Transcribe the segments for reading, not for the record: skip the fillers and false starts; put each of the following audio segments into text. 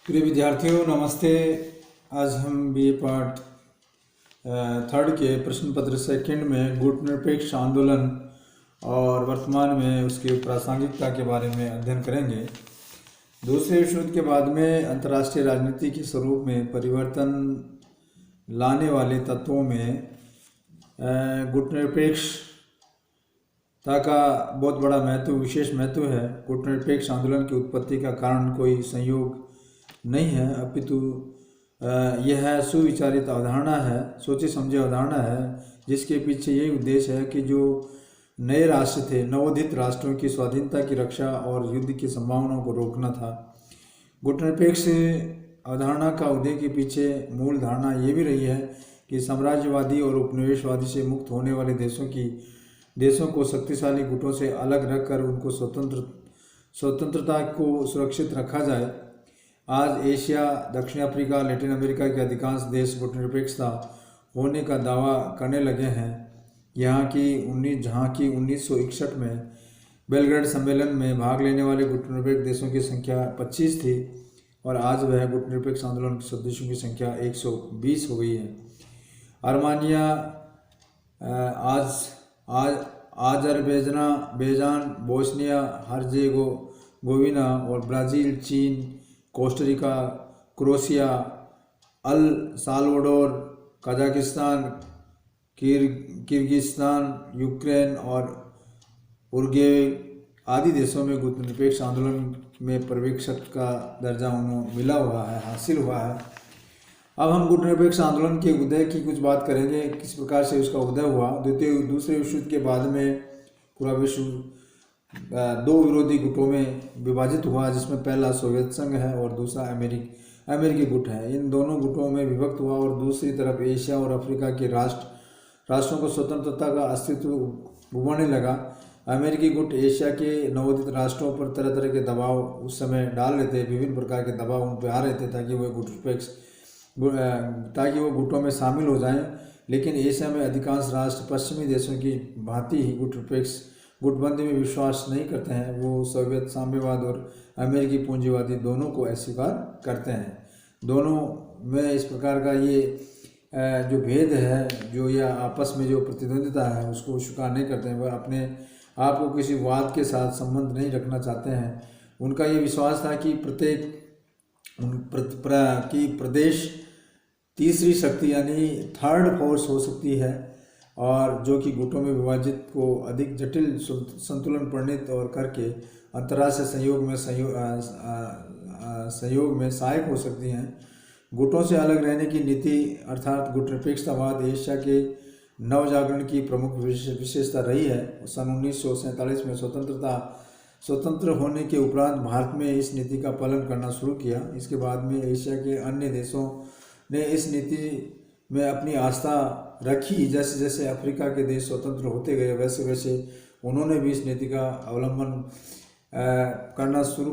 प्रिय विद्यार्थियों नमस्ते। आज हम बीए पार्ट थर्ड के प्रश्न पत्र सेकंड में गुटनिरपेक्ष आंदोलन और वर्तमान में उसकी प्रासंगिकता के बारे में अध्ययन करेंगे। दूसरे विश्व युद्ध के बाद में अंतर्राष्ट्रीय राजनीति के स्वरूप में परिवर्तन लाने वाले तत्वों में गुटनिरपेक्षता का बहुत बड़ा विशेष महत्व है। गुटनिरपेक्ष आंदोलन की उत्पत्ति का कारण कोई संयोग नहीं है, अपितु यह सुविचारित अवधारणा है, सोची समझी अवधारणा है, जिसके पीछे यही उद्देश्य है कि जो नए राष्ट्र थे, नवोदित राष्ट्रों की स्वाधीनता की रक्षा और युद्ध की संभावनाओं को रोकना था। गुटनिरपेक्ष अवधारणा का उदय के पीछे मूल धारणा ये भी रही है कि साम्राज्यवादी और उपनिवेशवादी से मुक्त होने वाले देशों को शक्तिशाली गुटों से अलग रखकर उनको स्वतंत्रता को सुरक्षित रखा जाए। आज एशिया, दक्षिण अफ्रीका, लैटिन अमेरिका के अधिकांश देश गुटनिरपेक्षता होने का दावा करने लगे हैं। जहाँ की 1961 में बेलग्रेड सम्मेलन में भाग लेने वाले गुटनिरपेक्ष देशों की संख्या 25 थी और आज वह गुटनिरपेक्ष आंदोलन के सदस्यों की संख्या 120 हो गई है। आर्मेनिया, आज़रबैजान, बोस्निया हर्जेगोविना और ब्राज़ील, चीन, Costa Rica, Croatia, El Salvador, Kazakhstan, Kyrgyzstan, Ukraine और उरुग्वे आदि देशों में गुटनिरपेक्ष आंदोलन में पर्यवेक्षक का दर्जा उन्हें हासिल हुआ है। अब हम गुटनिरपेक्ष आंदोलन के उदय की कुछ बात करेंगे, किस प्रकार से उसका उदय हुआ। दूसरे विश्व युद्ध के बाद में पूरा विश्व दो विरोधी गुटों में विभाजित हुआ, जिसमें पहला सोवियत संघ है और दूसरा अमेरिकी गुट है। इन दोनों गुटों में विभक्त हुआ और दूसरी तरफ एशिया और अफ्रीका के राष्ट्रों को स्वतंत्रता का अस्तित्व उभरने लगा। अमेरिकी गुट एशिया के नवोदित राष्ट्रों पर तरह तरह के दबाव उस समय डाल रहे थे, विभिन्न प्रकार के दबाव उन पर आ रहे थे ताकि वो गुटों में शामिल हो जाएं। लेकिन एशिया में अधिकांश राष्ट्र पश्चिमी देशों की भांति ही गुटबंदी में विश्वास नहीं करते हैं। वो सोवियत साम्यवाद और अमेरिकी पूंजीवादी दोनों को अस्वीकार करते हैं। दोनों में इस प्रकार का ये जो भेद है, जो या आपस में जो प्रतिद्वंदिता है, उसको स्वीकार नहीं करते हैं। वह अपने आप को किसी वाद के साथ संबंध नहीं रखना चाहते हैं। उनका ये विश्वास था कि प्रदेश तीसरी शक्ति यानी थर्ड फोर्स हो सकती है और जो कि गुटों में विभाजित को अधिक जटिल संतुलन प्रणीत और करके अंतर्राष्ट्रीय सहयोग में सहायक हो सकती हैं। गुटों से अलग रहने की नीति अर्थात गुटनिरपेक्षतावाद एशिया के नवजागरण की प्रमुख विशेषता रही है। सन 1947 में स्वतंत्र होने के उपरांत भारत में इस नीति का पालन करना शुरू किया। इसके बाद में एशिया के अन्य देशों ने इस नीति में अपनी आस्था रखी। जैसे जैसे अफ्रीका के देश स्वतंत्र होते गए वैसे वैसे उन्होंने भी इस नीति का अवलंबन करना शुरू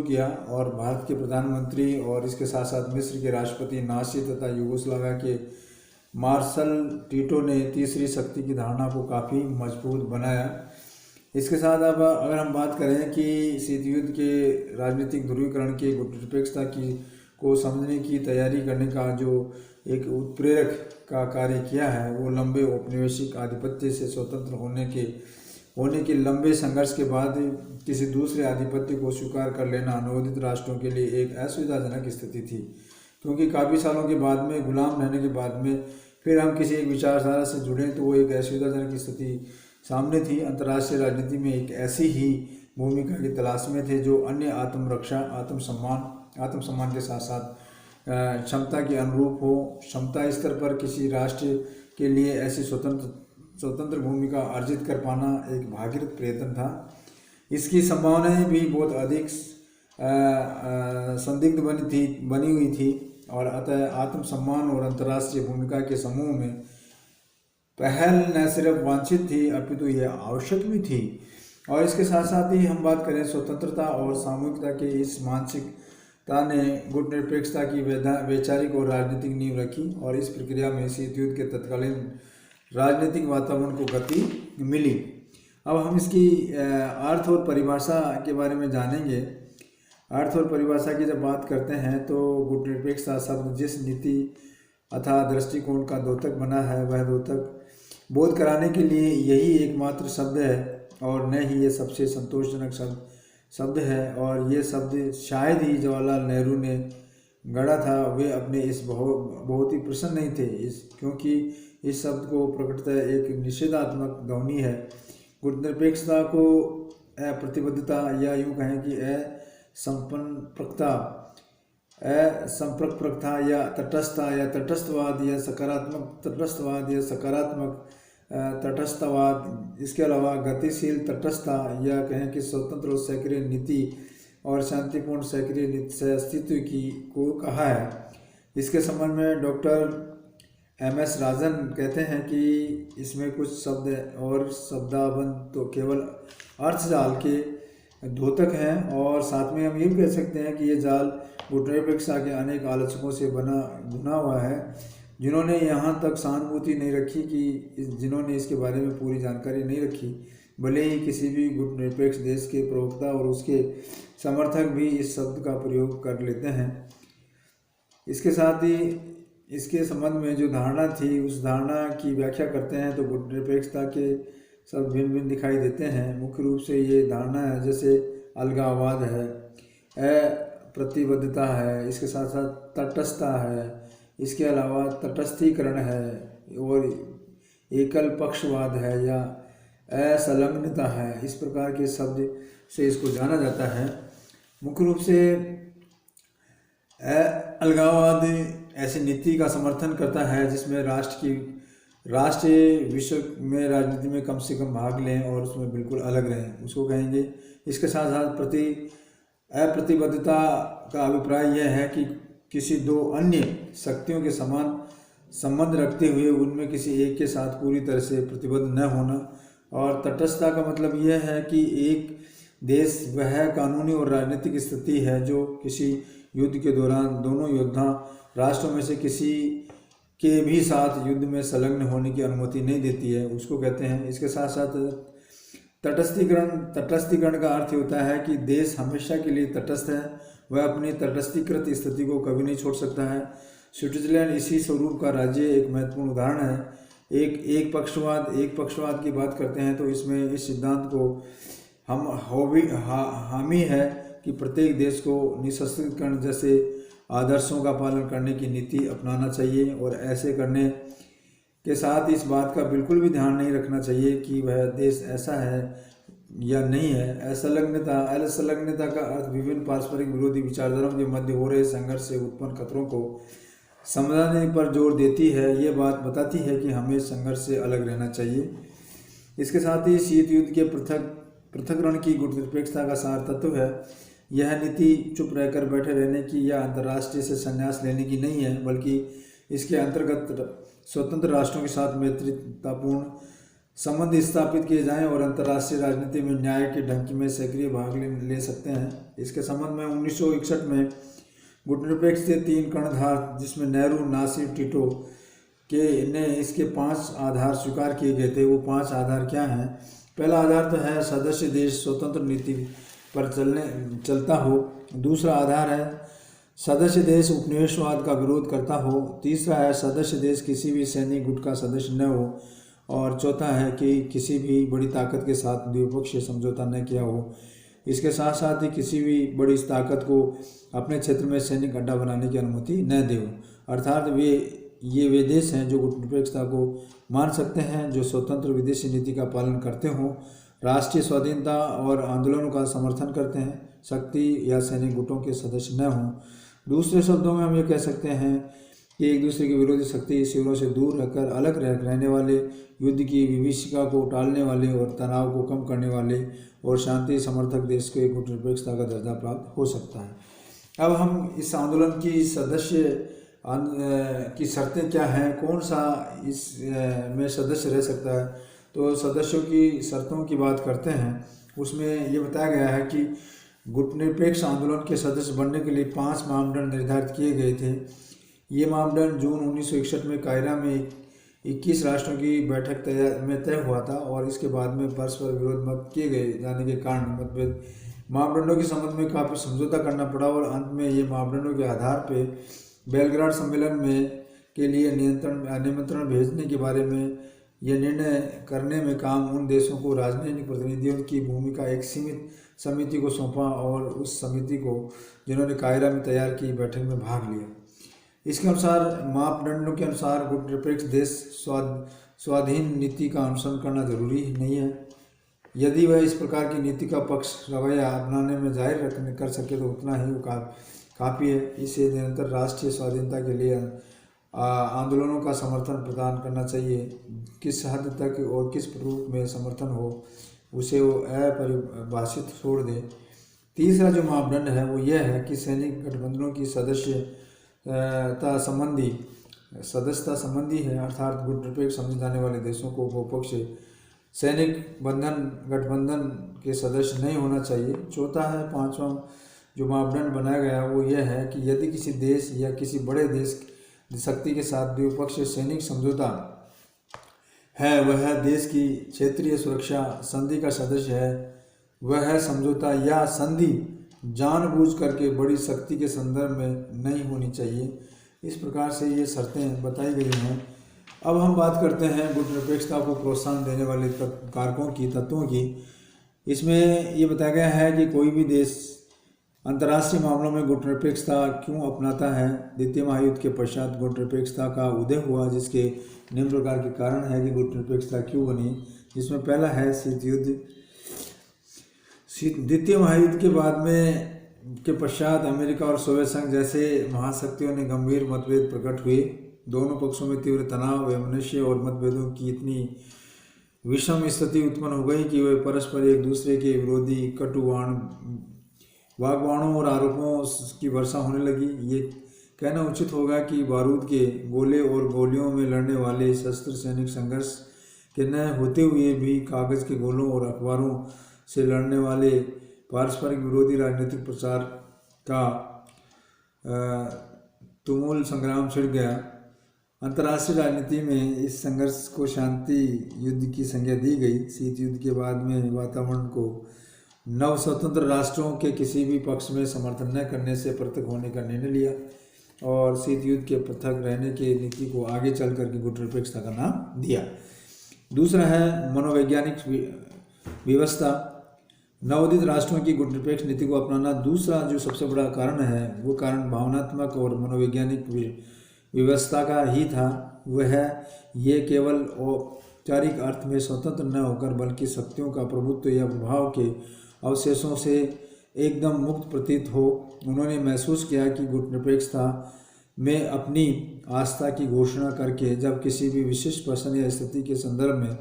किया और भारत के प्रधानमंत्री और इसके साथ साथ मिस्र के राष्ट्रपति नासी तथा यूगोस्लाविया के मार्शल टिटो ने तीसरी शक्ति की धारणा को काफ़ी मजबूत बनाया। इसके साथ अब अगर हम बात करें कि शीत युद्ध के राजनीतिक ध्रुवीकरण के गुटनिरपेक्षता को समझने की तैयारी करने का जो एक उत्प्रेरक का कार्य किया है, वो लंबे औपनिवेशिक आधिपत्य से स्वतंत्र होने के लंबे संघर्ष के बाद किसी दूसरे आधिपत्य को स्वीकार कर लेना नवोदित राष्ट्रों के लिए एक असुविधाजनक स्थिति थी, क्योंकि काफ़ी सालों के बाद में गुलाम रहने के बाद में फिर हम किसी एक विचारधारा से जुड़ें तो वो एक असुविधाजनक स्थिति सामने थी। अंतर्राष्ट्रीय राजनीति में एक ऐसी ही भूमिका की तलाश में थे जो अन्य आत्मरक्षा, आत्मसम्मान के साथ साथ क्षमता के अनुरूप हो। क्षमता स्तर पर किसी राष्ट्र के लिए ऐसी स्वतंत्र भूमिका अर्जित कर पाना एक भागीरथ प्रयत्न था। इसकी संभावनाएं भी बहुत अधिक संदिग्ध बनी हुई थी और अतः आत्मसम्मान और अंतर्राष्ट्रीय भूमिका के समूह में पहल न सिर्फ वांछित थी अपितु यह आवश्यक भी थी। और इसके साथ साथ ही हम बात करें स्वतंत्रता और सामूहिकता के इस मानसिकता ने गुटनिरपेक्षता की वैचारिक और राजनीतिक नींव रखी और इस प्रक्रिया में शीत युद्ध के तत्कालीन राजनीतिक वातावरण को गति मिली। अब हम इसकी अर्थ और परिभाषा के बारे में जानेंगे। अर्थ और परिभाषा की जब बात करते हैं तो गुटनिरपेक्षता शब्द जिस नीति अथवा दृष्टिकोण का द्योतक बना है वह द्योतक बोध कराने के लिए यही एकमात्र शब्द है और न ही ये सबसे संतोषजनक शब्द है। और ये शब्द शायद ही जवाहरलाल नेहरू ने गढ़ा था। वे अपने इस बहुत ही प्रसन्न नहीं थे क्योंकि इस शब्द को प्रकटतः एक निषेधात्मक ध्वनि है। गुटनिरपेक्षता को अप्रतिबद्धता या यूँ कहें कि असंप्रकता या तटस्थता या तटस्थवाद या सकारात्मक तटस्थवाद या सकारात्मक तटस्थवाद, इसके अलावा गतिशील तटस्थता या कहें कि स्वतंत्र और सक्रिय नीति और शांतिपूर्ण सक्रिय नीति से अस्तित्व की को कहा है। इसके संबंध में डॉक्टर MS राजन कहते हैं कि इसमें कुछ शब्द और शब्दाबंध तो केवल अर्थजाल के द्योतक हैं और साथ में हम ये भी कह सकते हैं कि ये जाल गुटनिरपेक्षता के अनेक आलोचकों से बुना हुआ है जिन्होंने यहाँ तक सहानुभूति नहीं रखी कि जिन्होंने इसके बारे में पूरी जानकारी नहीं रखी, भले ही किसी भी गुटनिरपेक्ष देश के प्रवक्ता और उसके समर्थक भी इस शब्द का प्रयोग कर लेते हैं। इसके साथ ही इसके संबंध में जो धारणा थी उस धारणा की व्याख्या करते हैं तो गुटनिरपेक्षता के सब भिन्न भिन्न दिखाई देते हैं। मुख्य रूप से ये धारणा है जैसे अलगाववाद है, अप्रतिबद्धता है, इसके साथ साथ तटस्थता है, इसके अलावा तटस्थीकरण है और एकल पक्षवाद है या असंलग्नता है। इस प्रकार के शब्द से इसको जाना जाता है। मुख्य रूप से अलगाववाद ऐसी नीति का समर्थन करता है जिसमें राष्ट्र विश्व में राजनीति में कम से कम भाग लें और उसमें बिल्कुल अलग रहें, उसको कहेंगे। इसके साथ साथ अप्रतिबद्धता का अभिप्राय यह है कि किसी दो अन्य शक्तियों के समान संबंध रखते हुए उनमें किसी एक के साथ पूरी तरह से प्रतिबद्ध न होना। और तटस्थता का मतलब यह है कि एक देश वह कानूनी और राजनीतिक स्थिति है जो किसी युद्ध के दौरान दोनों योद्धा राष्ट्रों में से किसी के भी साथ युद्ध में संलग्न होने की अनुमति नहीं देती है, उसको कहते हैं। इसके साथ साथ तटस्थीकरण का अर्थ होता है कि देश हमेशा के लिए तटस्थ है, वह अपनी तटस्थीकृत स्थिति को कभी नहीं छोड़ सकता है। स्विट्जरलैंड इसी स्वरूप का राज्य एक महत्वपूर्ण उदाहरण है। एक पक्षवाद की बात करते हैं तो इसमें इस सिद्धांत को हम हामी है कि प्रत्येक देश को निःशस्त्रीकरण जैसे आदर्शों का पालन करने की नीति अपनाना चाहिए और ऐसे करने के साथ इस बात का बिल्कुल भी ध्यान नहीं रखना चाहिए कि वह देश ऐसा है या नहीं है। असंलग्नता का अर्थ विभिन्न पारस्परिक विरोधी विचारधाराओं के मध्य हो रहे संघर्ष से उत्पन्न खतरों को समझाने पर जोर देती है। ये बात बताती है कि हमें संघर्ष से अलग रहना चाहिए। इसके साथ ही शीत युद्ध के पृथक्करण की गुटनिरपेक्षता का सार तत्व है। यह नीति चुप रहकर बैठे रहने की या अंतर्राष्ट्रीय से संन्यास लेने की नहीं है, बल्कि इसके अंतर्गत स्वतंत्र राष्ट्रों के साथ मैत्रीपूर्ण संबंध स्थापित किए जाएं और अंतर्राष्ट्रीय राजनीति में न्याय के ढंग में सक्रिय भाग ले सकते हैं। इसके संबंध में 1961 में गुटनिरपेक्ष के 3 कर्णधार जिसमें नेहरू, नासिर, टिटो ने इसके 5 आधार स्वीकार किए गए थे। वो 5 आधार क्या हैं? पहला आधार तो है सदस्य देश स्वतंत्र नीति पर चलता हो। दूसरा आधार है सदस्य देश उपनिवेशवाद का विरोध करता हो। तीसरा है सदस्य देश किसी भी सैनिक गुट का सदस्य न हो। और चौथा है कि किसी भी बड़ी ताकत के साथ द्विपक्षीय समझौता न किया हो। इसके साथ साथ ही किसी भी बड़ी ताकत को अपने क्षेत्र में सैनिक अड्डा बनाने की अनुमति न दे। अर्थात वे देश हैं जो गुटनिरपेक्षता को मान सकते हैं, जो स्वतंत्र विदेशी नीति का पालन करते हों, राष्ट्रीय स्वाधीनता और आंदोलनों का समर्थन करते हैं, शक्ति या सैनिक गुटों के सदस्य न हों। दूसरे शब्दों में हम ये कह सकते हैं कि एक दूसरे की विरोधी शक्ति शिविरों से दूर रहकर अलग रहने वाले, युद्ध की विभीषिका को टालने वाले और तनाव को कम करने वाले और शांति समर्थक देश को एक गुटनिरपेक्षता का दर्जा प्राप्त हो सकता है। अब हम इस आंदोलन की सदस्य की शर्तें क्या हैं, कौन सा इस में सदस्य रह सकता है, तो सदस्यों की शर्तों की बात करते हैं। उसमें ये बताया गया है कि गुटनिरपेक्ष आंदोलन के सदस्य बनने के लिए 5 मापदंड निर्धारित किए गए थे। ये मापदंड जून 1961 में कायरा में 21 राष्ट्रों की बैठक में तय हुआ था और इसके बाद में परस्पर विरोध मत किए गए जाने के कारण मतभेद मापदंडों के संबंध में काफ़ी समझौता करना पड़ा और अंत में ये मापदंडों के आधार पे बेलग्राड सम्मेलन में के लिए निमंत्रण भेजने के बारे में यह निर्णय करने में काम उन देशों को राजनीतिक प्रतिनिधियों की भूमिका एक सीमित समिति को सौंपा और उस समिति को जिन्होंने कायरा में तैयार की बैठक में भाग लिया। इसके अनुसार मापदंडों के अनुसार गुटनिरपेक्ष देश स्वाधीन नीति का अनुसरण करना जरूरी नहीं है। यदि वह इस प्रकार की नीति का पक्ष रवैया अपनाने में जाहिर कर सके तो उतना ही वो काफ़ी है। इसे निरंतर राष्ट्रीय स्वाधीनता के लिए आंदोलनों का समर्थन प्रदान करना चाहिए। किस हद तक और किस रूप में समर्थन हो उसे वो अपरिभाषित छोड़ दे। तीसरा जो मापदंड है वो यह है कि सैनिक गठबंधनों की सदस्यता संबंधी है, अर्थात गुटनिरपेक्ष समझे जाने वाले देशों को बहुपक्षीय सैनिक गठबंधन के सदस्य नहीं होना चाहिए। चौथा है, पांचवा जो मापदंड बनाया गया वो यह है कि यदि किसी देश या किसी बड़े देश शक्ति के साथ द्विपक्षीय सैनिक समझौता है, वह देश की क्षेत्रीय सुरक्षा संधि का सदस्य है, वह समझौता या संधि जानबूझ करके बड़ी शक्ति के संदर्भ में नहीं होनी चाहिए। इस प्रकार से ये शर्तें बताई गई हैं। अब हम बात करते हैं गुटनिरपेक्षता को प्रोत्साहन देने वाले कारकों की, तत्वों की। इसमें ये बताया गया है कि कोई भी देश अंतर्राष्ट्रीय मामलों में गुटनिरपेक्षता क्यों अपनाता है। द्वितीय महायुद्ध के पश्चात गुटनिरपेक्षता का उदय हुआ, जिसके निम्न प्रकार के कारण है कि गुटनिरपेक्षता क्यों बनी। जिसमें पहला है शीत युद्ध। द्वितीय महायुद्ध के बाद में के पश्चात अमेरिका और सोवियत संघ जैसे महाशक्तियों ने गंभीर मतभेद प्रकट हुए। दोनों पक्षों में तीव्र तनाव, वैमनस्य और मतभेदों की इतनी विषम स्थिति उत्पन्न हो गई कि वे परस्पर एक दूसरे के विरोधी कटु वाग्बाणों और आरोपों की वर्षा होने लगी। ये कहना उचित होगा कि बारूद के गोले और गोलियों में लड़ने वाले शस्त्र सैनिक संघर्ष के न होते हुए भी कागज़ के गोलों और अखबारों से लड़ने वाले पारस्परिक विरोधी राजनीतिक प्रचार का तुमुल संग्राम छिड़ गया। अंतर्राष्ट्रीय राजनीति में इस संघर्ष को शांति युद्ध की संज्ञा दी गई। शीत युद्ध के बाद में वातावरण को नव स्वतंत्र राष्ट्रों के किसी भी पक्ष में समर्थन न करने से पृथक होने का निर्णय लिया और शीत युद्ध के पृथक रहने की नीति को आगे चल करके गुटनिरपेक्षता का नाम दिया। दूसरा है मनोवैज्ञानिक व्यवस्था। नवोदित राष्ट्रों की गुटनिरपेक्ष नीति को अपनाना दूसरा जो सबसे बड़ा कारण है, वो कारण भावनात्मक और मनोवैज्ञानिक व्यवस्था का ही था। वह ये केवल औपचारिक अर्थ में स्वतंत्र न होकर बल्कि शक्तियों का प्रभुत्व या प्रभाव के अवशेषों से एकदम मुक्त प्रतीत हो। उन्होंने महसूस किया कि गुटनिरपेक्षता में अपनी आस्था की घोषणा करके जब किसी भी विशिष्ट प्रश्न या स्थिति के संदर्भ में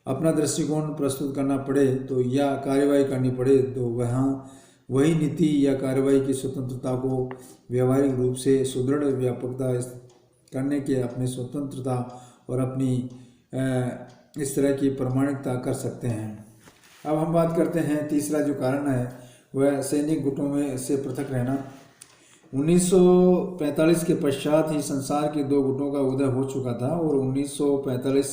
अपना दृष्टिकोण प्रस्तुत करना पड़े तो या कार्यवाही करनी पड़े तो वहाँ वही नीति या कार्यवाही की स्वतंत्रता को व्यावहारिक रूप से सुदृढ़ व्यापकता करने के अपने स्वतंत्रता और अपनी इस तरह की प्रमाणिकता कर सकते हैं। अब हम बात करते हैं तीसरा जो कारण है वह सैनिक गुटों में से पृथक रहना। 1945 के पश्चात ही संसार के दो गुटों का उदय हो चुका था और 1945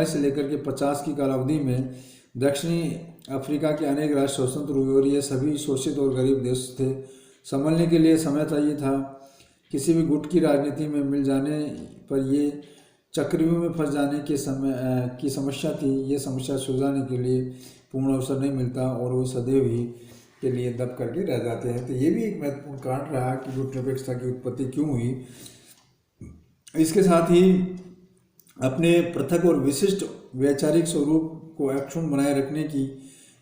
से लेकर के 50 की कालावधि में दक्षिणी अफ्रीका के अनेक राष्ट्र स्वतंत्र हुए और ये सभी शोषित और गरीब देश थे। संभलने के लिए समय चाहिए था। किसी भी गुट की राजनीति में मिल जाने पर ये चक्रव्यूह में फंस जाने की समस्या थी। ये समस्या सुलझाने के लिए पूर्ण अवसर नहीं मिलता और वो सदैव ही के लिए दब करके रह जाते हैं। तो ये भी एक महत्वपूर्ण कारण रहा कि गुटनिरपेक्षता की उत्पत्ति क्यों हुई। इसके साथ ही अपने पृथक और विशिष्ट वैचारिक स्वरूप को अक्षुण्ण बनाए रखने की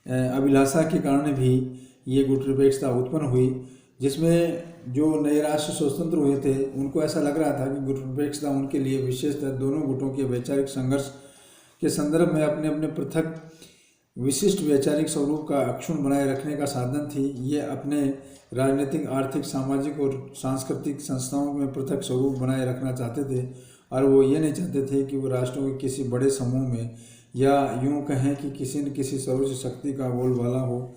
अभिलाषा के कारण भी ये गुटनिरपेक्षता उत्पन्न हुई, जिसमें जो नए राष्ट्र स्वतंत्र हुए थे उनको ऐसा लग रहा था कि गुटनिरपेक्षता उनके लिए विशेषतः दोनों गुटों के वैचारिक संघर्ष के संदर्भ में अपने अपने पृथक विशिष्ट वैचारिक स्वरूप का अक्षुण्ण बनाए रखने का साधन थी। ये अपने राजनीतिक, आर्थिक, सामाजिक और सांस्कृतिक संस्थाओं में पृथक स्वरूप बनाए रखना चाहते थे और वो ये नहीं चाहते थे कि वो राष्ट्रों के किसी बड़े समूह में या यूँ कहें कि किसी न किसी सर्वोच्च शक्ति का बोलबाला हो,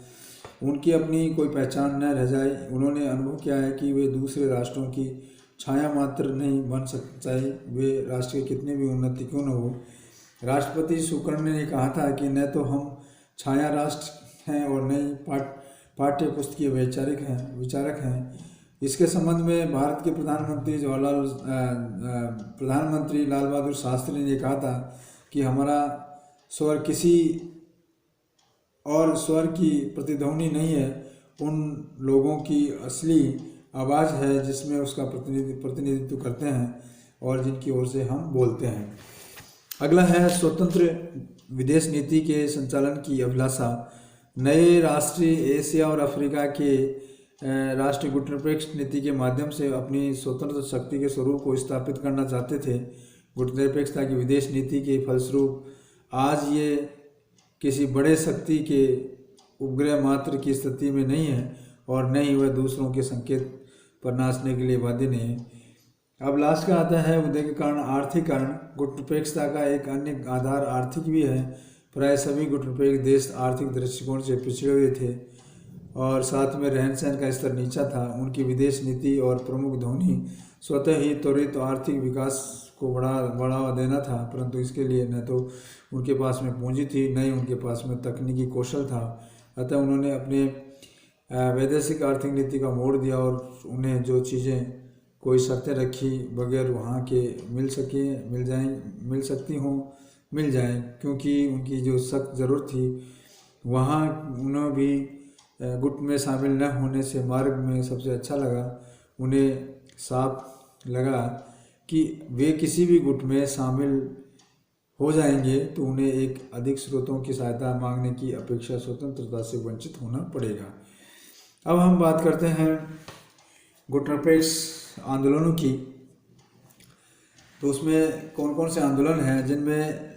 उनकी अपनी कोई पहचान न रह जाए। उन्होंने अनुभव किया है कि वे दूसरे राष्ट्रों की छाया मात्र नहीं बन सकते, चाहे वे राष्ट्र के कितने भी उन्नति क्यों न हो। राष्ट्रपति सुकर्ण ने कहा था कि न तो हम छाया राष्ट्र हैं और नई पाठ्य पुस्तकीय विचारक हैं। इसके संबंध में भारत के प्रधानमंत्री लाल बहादुर शास्त्री ने कहा था कि हमारा स्वर किसी और स्वर की प्रतिध्वनि नहीं है, उन लोगों की असली आवाज़ है जिसमें उसका प्रतिनिधित्व करते हैं और जिनकी ओर से हम बोलते हैं। अगला है स्वतंत्र विदेश नीति के संचालन की अभिलाषा। नए राष्ट्र एशिया और अफ्रीका के राष्ट्रीय गुटनिरपेक्ष नीति के माध्यम से अपनी स्वतंत्र शक्ति के स्वरूप को स्थापित करना चाहते थे। गुटनिरपेक्षता की विदेश नीति के फलस्वरूप आज ये किसी बड़े शक्ति के उपग्रह मात्र की स्थिति में नहीं है और न ही वह दूसरों के संकेत पर नाचने के लिए बाध्य नहीं है। अब लास्ट का आता है उदय के कारण आर्थिक कारण। गुटनिरपेक्षता का एक अन्य आधार आर्थिक भी है। प्राय सभी गुटनिरपेक्ष देश आर्थिक दृष्टिकोण से पिछड़े हुए थे और साथ में रहन सहन का स्तर नीचा था। उनकी विदेश नीति और प्रमुख ध्वनि स्वतः ही त्वरित आर्थिक विकास को बढ़ावा देना था, परंतु इसके लिए न तो उनके पास में पूंजी थी, न ही उनके पास में तकनीकी कौशल था। अतः उन्होंने अपने वैदेशिक आर्थिक नीति का मोड़ दिया और उन्हें जो चीज़ें कोई शर्तें रखी बगैर वहाँ के मिल जाएं, क्योंकि उनकी जो सख्त ज़रूरत थी वहाँ उन्हें भी गुट में शामिल न होने से मार्ग में सबसे अच्छा लगा। उन्हें साफ लगा कि वे किसी भी गुट में शामिल हो जाएंगे तो उन्हें एक अधिक स्रोतों की सहायता मांगने की अपेक्षा स्वतंत्रता से वंचित होना पड़ेगा। अब हम बात करते हैं गुटनिरपेक्ष आंदोलनों की। तो उसमें कौन कौन से आंदोलन हैं जिनमें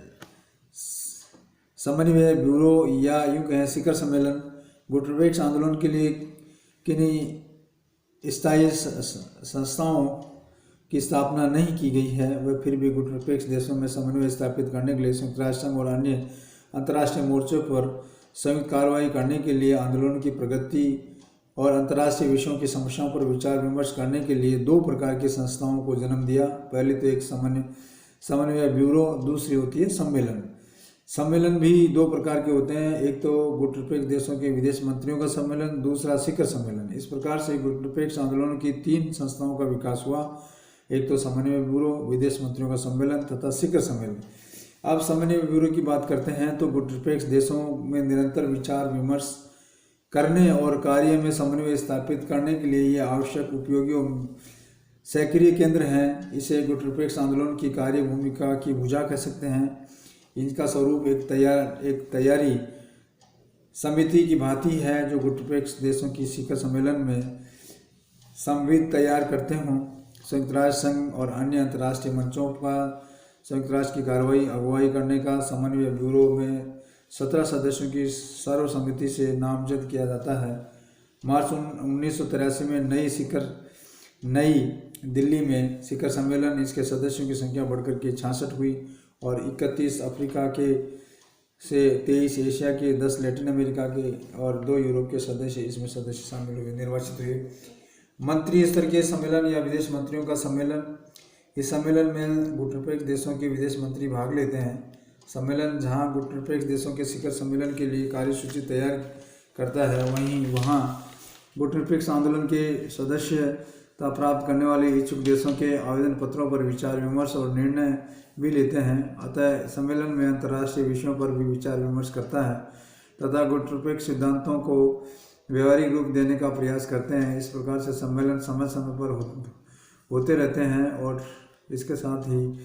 समन्वय ब्यूरो या यूँ कहें शिखर सम्मेलन। गुटनिरपेक्ष आंदोलन के लिए किन्हीं स्थायी संस्थाओं की स्थापना नहीं की गई है, वह फिर भी गुटनिरपेक्ष देशों में समन्वय स्थापित करने के लिए संयुक्त राष्ट्र संघ और अन्य अंतर्राष्ट्रीय मोर्चों पर संयुक्त कार्रवाई करने के लिए, आंदोलन की प्रगति और अंतर्राष्ट्रीय विषयों की समस्याओं पर विचार विमर्श करने के लिए दो प्रकार की संस्थाओं को जन्म दिया। पहले तो एक समन्वय ब्यूरो, दूसरी होती है सम्मेलन। सम्मेलन भी दो प्रकार के होते हैं, एक तो गुटनिरपेक्ष देशों के विदेश मंत्रियों का सम्मेलन, दूसरा शिखर सम्मेलन। इस प्रकार से गुटनिरपेक्ष आंदोलन की तीन संस्थाओं का विकास हुआ, एक तो समन्वय ब्यूरो, विदेश मंत्रियों का सम्मेलन तथा शिखर सम्मेलन। अब समन्वय ब्यूरो की बात करते हैं तो गुटनिरपेक्ष देशों में निरंतर विचार विमर्श करने और कार्य में समन्वय स्थापित करने के लिए ये आवश्यक उपयोगी और सक्रिय केंद्र हैं। इसे गुटनिरपेक्ष आंदोलन की कार्य भूमिका की भुजा कह सकते हैं। इनका स्वरूप एक तैयारी समिति की भांति है जो गुटनिरपेक्ष देशों की शिखर सम्मेलन में संविद तैयार करते हों। संयुक्त राष्ट्र संघ और अन्य अंतर्राष्ट्रीय मंचों पर संयुक्त राष्ट्र की कार्रवाई अगुवाई करने का समन्वय ब्यूरो में 17 सदस्यों की सर्वसम्मति से नामजद किया जाता है। मार्च 1983 में नई दिल्ली में शिखर सम्मेलन, इसके सदस्यों की संख्या बढ़कर के 66 हुई और 31 अफ्रीका के से 23 एशिया के, 10 लैटिन अमेरिका के और 2 यूरोप के सदस्य इसमें सदस्य शामिल हुए, निर्वाचित हुए। मंत्री स्तर के सम्मेलन या विदेश मंत्रियों का सम्मेलन, इस सम्मेलन में गुटनिरपेक्ष देशों के विदेश मंत्री भाग लेते हैं। सम्मेलन जहां गुटनिरपेक्ष देशों के शिखर सम्मेलन के लिए कार्यसूची तैयार करता है, वहीं वहां गुटनिरपेक्ष आंदोलन के सदस्यता प्राप्त करने वाले इच्छुक देशों के आवेदन पत्रों पर विचार विमर्श और निर्णय भी लेते हैं। अतः सम्मेलन में अंतर्राष्ट्रीय विषयों पर भी विचार विमर्श करता है तथा गुटनिरपेक्ष सिद्धांतों को व्यवहारिक रूप देने का प्रयास करते हैं। इस प्रकार से सम्मेलन समय समय पर होते रहते हैं और इसके साथ ही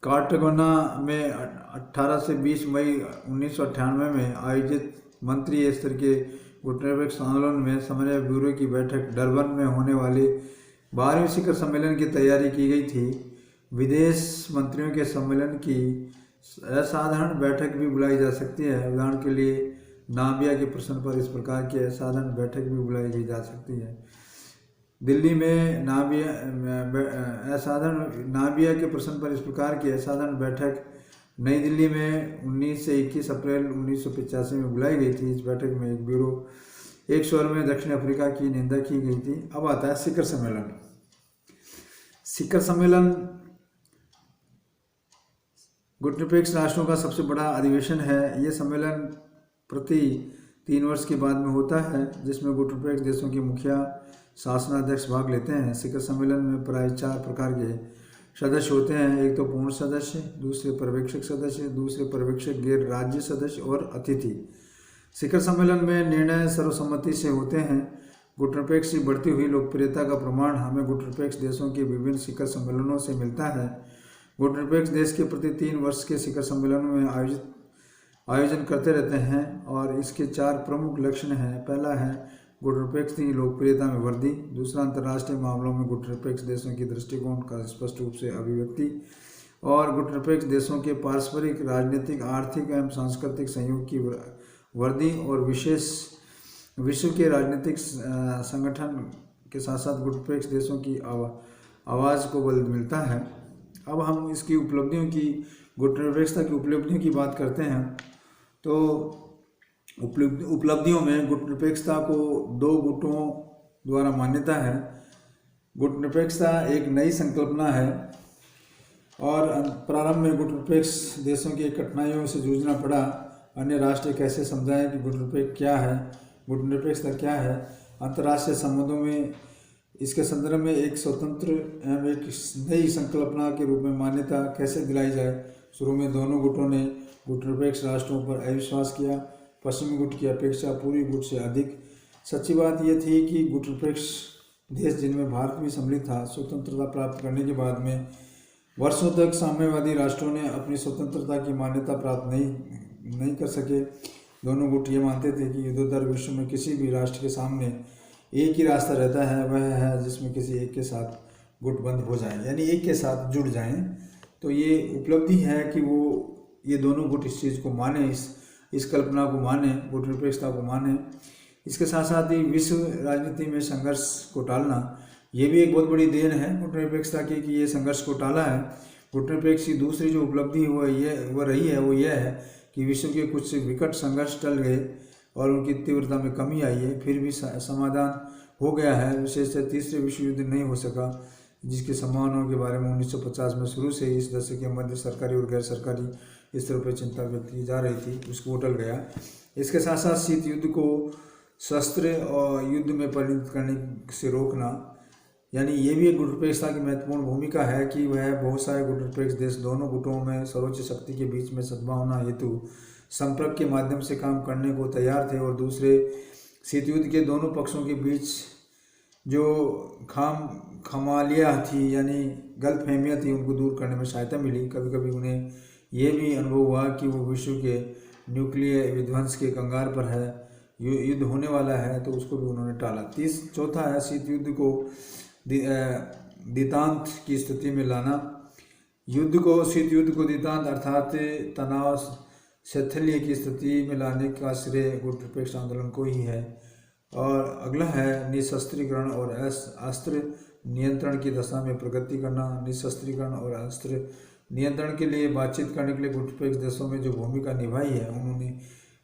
कार्टागोना में 18 से 20 मई 1998 में आयोजित मंत्री स्तर के गुटनिरपेक्ष आंदोलन में समन्वय ब्यूरो की बैठक डरबन में होने वाले 12वें शिखर सम्मेलन की तैयारी की गई थी। विदेश मंत्रियों के सम्मेलन की असाधारण बैठक भी बुलाई जा सकती है। उदाहरण के लिए नामिबिया के प्रश्न पर इस प्रकार की असाधारण बैठक भी बुलाई जा सकती है। दिल्ली में नामिबिया के प्रश्न पर इस प्रकार की असाधारण बैठक नई दिल्ली में 19 से 21 अप्रैल 1985 में बुलाई गई थी। इस बैठक में एक ब्यूरो एक स्वर में दक्षिण अफ्रीका की निंदा की गई थी। अब आता है शिखर सम्मेलन। शिखर सम्मेलन गुटनिरपेक्ष राष्ट्रों का सबसे बड़ा अधिवेशन है। ये सम्मेलन प्रति 3 वर्ष के बाद में होता है, जिसमें गुटनिरपेक्ष देशों के मुखिया शासनाध्यक्ष भाग लेते हैं। शिखर सम्मेलन में प्राय 4 प्रकार के सदस्य होते हैं। एक तो पूर्ण सदस्य, दूसरे पर्यवेक्षक सदस्य, दूसरे पर्यवेक्षक गैर राज्य सदस्य और अतिथि। शिखर सम्मेलन में निर्णय सर्वसम्मति से होते हैं। गुटनिरपेक्ष की बढ़ती हुई लोकप्रियता का प्रमाण हमें गुटनिरपेक्ष देशों के विभिन्न शिखर सम्मेलनों से मिलता है। गुटनिरपेक्ष देश के प्रति 3 वर्ष के शिखर सम्मेलनों में आयोजन करते रहते हैं और इसके 4 प्रमुख लक्षण हैं। पहला है गुटनिरपेक्ष की लोकप्रियता में वृद्धि, दूसरा अंतर्राष्ट्रीय मामलों में गुटनिरपेक्ष देशों की दृष्टिकोण का स्पष्ट रूप से अभिव्यक्ति, और गुटनिरपेक्ष देशों के पारस्परिक राजनीतिक, आर्थिक एवं सांस्कृतिक सहयोग की वृद्धि, और विश्व के राजनीतिक संगठन के साथ साथ गुटनिरपेक्ष देशों की आवाज़ को बल मिलता है। अब हम इसकी गुटनिरपेक्षता की उपलब्धियों की बात करते हैं। तो उपलब्धियों में गुटनिरपेक्षता को 2 गुटों द्वारा मान्यता है। गुटनिरपेक्षता एक नई संकल्पना है और प्रारंभ में गुटनिरपेक्ष देशों की कठिनाइयों से जूझना पड़ा। अन्य राष्ट्र कैसे समझाएं कि गुटनिरपेक्षता क्या है। अंतर्राष्ट्रीय संबंधों में इसके संदर्भ में एक स्वतंत्र एवं एक नई संकल्पना के रूप में मान्यता कैसे दिलाई जाए। शुरू में दोनों गुटों ने गुटनिरपेक्ष राष्ट्रों पर अविश्वास किया, पश्चिमी गुट की अपेक्षा पूर्वी गुट से अधिक। सच्ची बात यह थी कि गुटनिरपेक्ष देश, जिनमें भारत भी सम्मिलित था, स्वतंत्रता प्राप्त करने के बाद में वर्षों तक साम्यवादी राष्ट्रों ने अपनी स्वतंत्रता की मान्यता प्राप्त नहीं कर सके। दोनों गुट ये मानते थे कि युद्धोत्तर विश्व में किसी भी राष्ट्र के सामने एक ही रास्ता रहता है, वह है जिसमें किसी एक के साथ गुटबंद हो जाए, यानी एक के साथ जुड़ जाएं। तो ये उपलब्धि है कि ये दोनों गुट इस चीज़ को माने, इस कल्पना को माने, गुटनिरपेक्षता को माने। इसके साथ साथ ही विश्व राजनीति में संघर्ष को टालना, ये भी एक बहुत बड़ी देन है गुटनिरपेक्षता की कि ये संघर्ष को टाला है। गुटनिरपेक्ष की दूसरी जो उपलब्धि वो रही है वो यह है कि विश्व के कुछ विकट संघर्ष टल गए और उनकी तीव्रता में कमी आई है। फिर भी समाधान हो गया है। विशेषतः तीसरे विश्व युद्ध नहीं हो सका, जिसकी संभावनाओं के बारे में 1950 में शुरू से ही इस दशक के मध्य सरकारी और गैर सरकारी स्तर पर चिंता व्यक्त की जा रही थी, उसको टल गया। इसके साथ साथ शीत युद्ध को शस्त्र और युद्ध में परिणत करने से रोकना, यानी ये भी एक गुटनिरपेक्षता की महत्वपूर्ण भूमिका है कि वह बहुत सारे गुटनिरपेक्ष देश दोनों गुटों में सर्वोच्च शक्ति के बीच में सद्भावना हेतु संपर्क के माध्यम से काम करने को तैयार थे, और दूसरे शीत युद्ध के दोनों पक्षों के बीच जो खमालियाँ थी, यानी गलतफहमियाँ थी, उनको दूर करने में सहायता मिली। कभी कभी उन्हें यह भी अनुभव हुआ कि वो विश्व के न्यूक्लियर विध्वंस के कंगार पर है, युद्ध होने वाला है, तो उसको भी उन्होंने टाला। चौथा है शीत युद्ध को दितांत की स्थिति में लाना। शीत युद्ध को दितांत अर्थात तनाव शैथिल्य की स्थिति में लाने का श्रेय गुटनिरपेक्ष आंदोलन को ही है। और अगला है निशस्त्रीकरण और अस्त्र नियंत्रण की दशा में प्रगति करना। निशस्त्रीकरण और अस्त्र नियंत्रण के लिए बातचीत करने के लिए गुटनिरपेक्ष देशों में जो भूमिका निभाई है,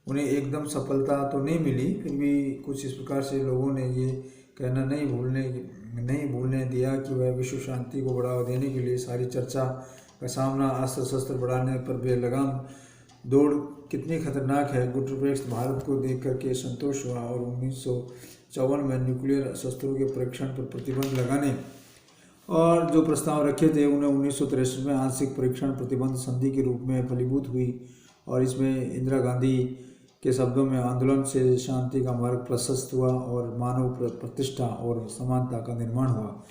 उन्हें एकदम सफलता तो नहीं मिली, फिर भी कुछ इस प्रकार से लोगों ने ये कहना नहीं भूलने दिया कि वह विश्व शांति को बढ़ावा देने के लिए सारी चर्चा का सामना अस्त्र शस्त्र बढ़ाने पर बेलगाम दौड़ कितनी खतरनाक है। गुटनिरपेक्ष भारत को देख करके संतोष हुआ और 1954 में न्यूक्लियर शस्त्रों के परीक्षण पर प्रतिबंध लगाने और जो प्रस्ताव रखे थे उन्हें 1963 में आंशिक परीक्षण प्रतिबंध संधि के रूप में फलीभूत हुई, और इसमें इंदिरा गांधी के शब्दों में आंदोलन से शांति का मार्ग प्रशस्त हुआ और मानव प्रतिष्ठा और समानता का निर्माण हुआ।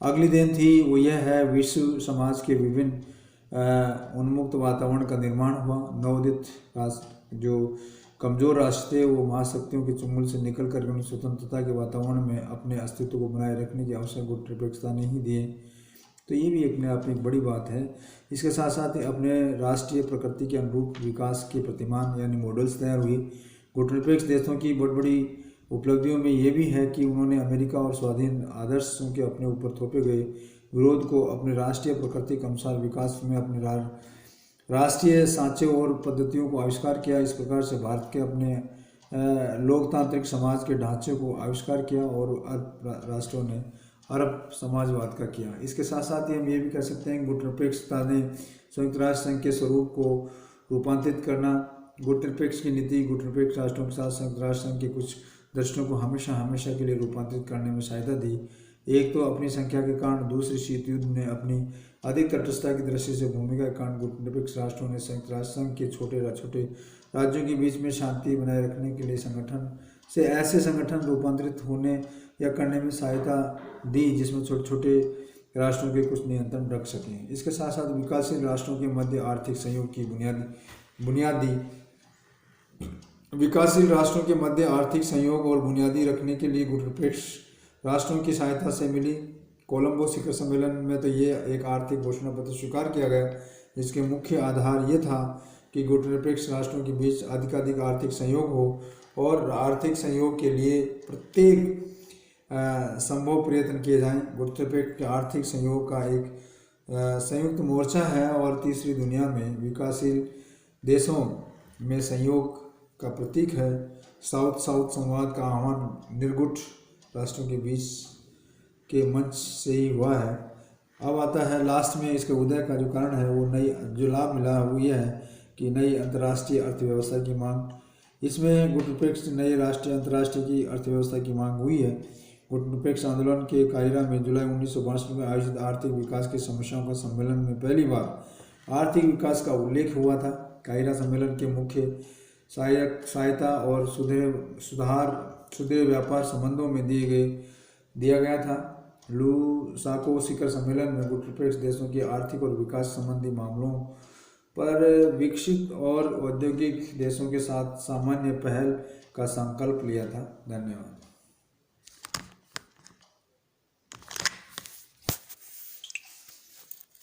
अगली देन थी वो यह है विश्व समाज के विभिन्न उन्मुक्त वातावरण का निर्माण हुआ। नवोदित जो कमज़ोर राष्ट्र थे वो महाशक्तियों के चुंगल से निकल कर उन्हें स्वतंत्रता के वातावरण में अपने अस्तित्व को बनाए रखने के अवसर गुटनिरपेक्षता ने ही दिए। तो ये भी अपने आप में एक बड़ी बात है। इसके साथ साथ ही अपने राष्ट्रीय प्रकृति के अनुरूप विकास के प्रतिमान यानी मॉडल्स तैयार हुई। गुटनिरपेक्ष देशों की बहुत बड़ी उपलब्धियों में ये भी है कि उन्होंने अमेरिका और स्वाधीन आदर्शों के अपने ऊपर थोपे गए विरोध को अपने राष्ट्रीय प्रकृति के अनुसार विकास में अपने राष्ट्रीय सांचे और पद्धतियों को आविष्कार किया। इस प्रकार से भारत के अपने लोकतांत्रिक समाज के ढांचे को आविष्कार किया और अरब राष्ट्रों ने अरब समाजवाद का किया। इसके साथ साथ ही हम ये भी कह सकते हैं कि गुटनिरपेक्षता ने संयुक्त राष्ट्र संघ के स्वरूप को रूपांतरित करना गुटनिरपेक्ष की नीति गुटनिरपेक्ष राष्ट्रों के साथ संयुक्त राष्ट्र संघ के कुछ दर्शनों को हमेशा हमेशा के लिए रूपांतरित करने में सहायता दी। एक तो अपनी संख्या के कारण, दूसरे शीत युद्ध में अपनी अधिक तटस्थता की दृष्टि से भूमिका के कारण गुटनिरपेक्ष राष्ट्रों ने संयुक्त राष्ट्र संघ के छोटे राज्यों के बीच में शांति बनाए रखने के लिए ऐसे संगठन रूपांतरित होने या करने में सहायता दी जिसमें छोटे छोटे राष्ट्रों के कुछ नियंत्रण रख सकें। इसके साथ साथ विकासशील राष्ट्रों के मध्य आर्थिक सहयोग की विकासशील राष्ट्रों के मध्य आर्थिक सहयोग और बुनियादी रखने के लिए गुटनिरपेक्ष राष्ट्रों की सहायता से मिली। कोलंबो शिखर सम्मेलन में तो ये एक आर्थिक घोषणा पत्र स्वीकार किया गया, जिसके मुख्य आधार ये था कि गुटनिरपेक्ष राष्ट्रों के बीच अधिकाधिक आर्थिक सहयोग हो और आर्थिक सहयोग के लिए प्रत्येक संभव प्रयत्न किए जाएं। गुटनिरपेक्ष आर्थिक सहयोग का एक संयुक्त मोर्चा है और तीसरी दुनिया में विकासशील देशों में सहयोग का प्रतीक है। साउथ साउथ संवाद का आह्वान निर्गुट राष्ट्रों के बीच के मंच से ही हुआ है। अब आता है लास्ट में इसके उदय का जो कारण है, वो नई जो लाभ मिला वो ये है कि नई अंतर्राष्ट्रीय अर्थव्यवस्था की मांग। इसमें गुटनिरपेक्ष नई राष्ट्रीय अंतर्राष्ट्रीय की अर्थव्यवस्था की मांग हुई है। गुटनिरपेक्ष आंदोलन के कायरा में जुलाई 1962 में आयोजित आर्थिक विकास की समस्याओं का सम्मेलन में पहली बार आर्थिक विकास का उल्लेख हुआ था। कायरा सम्मेलन के मुख्य सहायता और सुदृढ़ व्यापार संबंधों में दिया गया था। लूसाको शिखर सम्मेलन में गुटनिरपेक्ष देशों के आर्थिक और विकास संबंधी मामलों पर विकसित और औद्योगिक देशों के साथ सामान्य पहल का संकल्प लिया था। धन्यवाद।